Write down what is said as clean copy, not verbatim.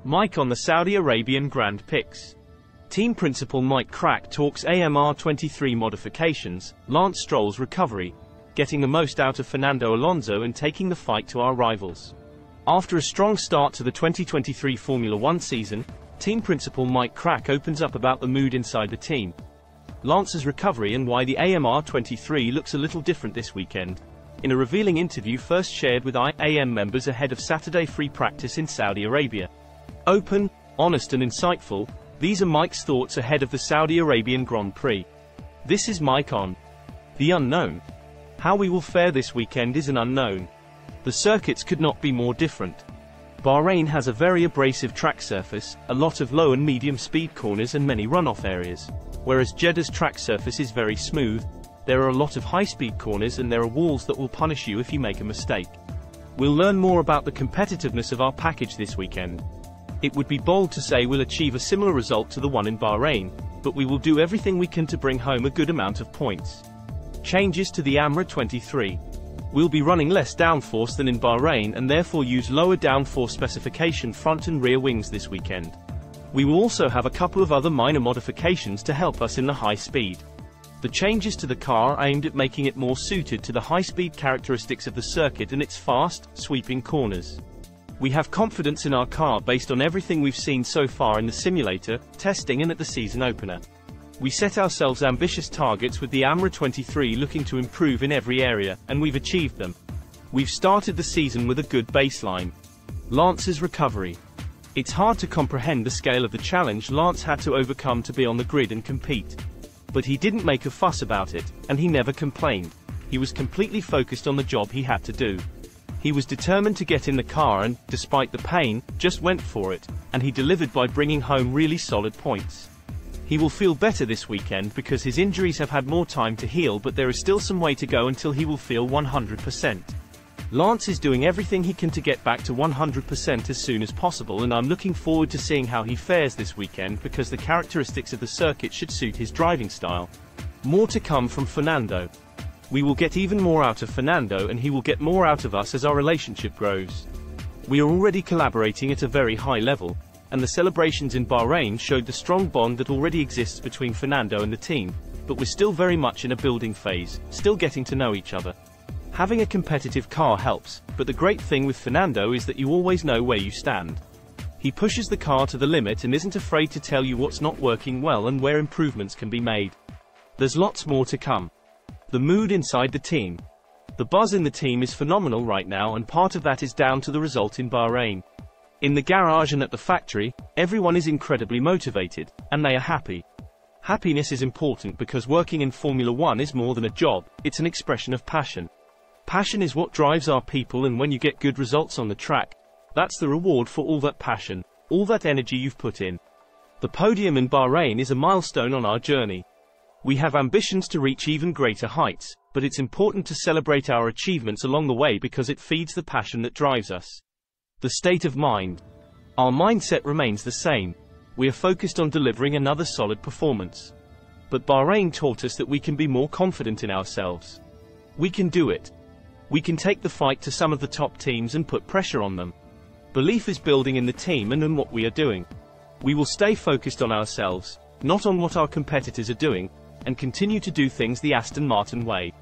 Mike on the Saudi Arabian Grand Prix. Team principal Mike Crack talks AMR23 modifications, Lance Stroll's recovery, getting the most out of Fernando Alonso and taking the fight to our rivals. After a strong start to the 2023 Formula One season, team principal Mike Crack opens up about the mood inside the team, Lance's recovery and why the AMR23 looks a little different this weekend, in a revealing interview first shared with IAM members ahead of Saturday free practice in Saudi Arabia. Open, honest and insightful, these are Mike's thoughts ahead of the Saudi Arabian Grand Prix. This is Mike on the unknown. How we will fare this weekend is an unknown. The circuits could not be more different. Bahrain has a very abrasive track surface, a lot of low and medium speed corners and many runoff areas, whereas Jeddah's track surface is very smooth. There are a lot of high-speed corners and there are walls that will punish you if you make a mistake. We'll learn more about the competitiveness of our package this weekend. It would be bold to say we'll achieve a similar result to the one in Bahrain, but we will do everything we can to bring home a good amount of points. Changes to the AMR23. We'll be running less downforce than in Bahrain and therefore use lower downforce specification front and rear wings this weekend. We will also have a couple of other minor modifications to help us in the high speed. The changes to the car are aimed at making it more suited to the high-speed characteristics of the circuit and its fast, sweeping corners. We have confidence in our car based on everything we've seen so far in the simulator, testing and at the season opener. We set ourselves ambitious targets with the AMR23 looking to improve in every area, and we've achieved them. We've started the season with a good baseline. Lance's recovery. It's hard to comprehend the scale of the challenge Lance had to overcome to be on the grid and compete. But he didn't make a fuss about it, and he never complained. He was completely focused on the job he had to do. He was determined to get in the car and, despite the pain, just went for it, and he delivered by bringing home really solid points. He will feel better this weekend because his injuries have had more time to heal, but there is still some way to go until he will feel 100%. Lance is doing everything he can to get back to 100% as soon as possible, and I'm looking forward to seeing how he fares this weekend because the characteristics of the circuit should suit his driving style. More to come from Fernando. We will get even more out of Fernando and he will get more out of us as our relationship grows. We are already collaborating at a very high level, and the celebrations in Bahrain showed the strong bond that already exists between Fernando and the team, but we're still very much in a building phase, still getting to know each other. Having a competitive car helps, but the great thing with Fernando is that you always know where you stand. He pushes the car to the limit and isn't afraid to tell you what's not working well and where improvements can be made. There's lots more to come. The mood inside the team. The buzz in the team is phenomenal right now, and part of that is down to the result in Bahrain. In the garage and at the factory, everyone is incredibly motivated, and they are happy. Happiness is important because working in Formula One is more than a job, it's an expression of passion. Passion is what drives our people, and when you get good results on the track, that's the reward for all that passion, all that energy you've put in. The podium in Bahrain is a milestone on our journey. We have ambitions to reach even greater heights, but it's important to celebrate our achievements along the way because it feeds the passion that drives us. The state of mind. Our mindset remains the same. We are focused on delivering another solid performance. But Bahrain taught us that we can be more confident in ourselves. We can do it. We can take the fight to some of the top teams and put pressure on them. Belief is building in the team and in what we are doing. We will stay focused on ourselves, not on what our competitors are doing, and continue to do things the Aston Martin way.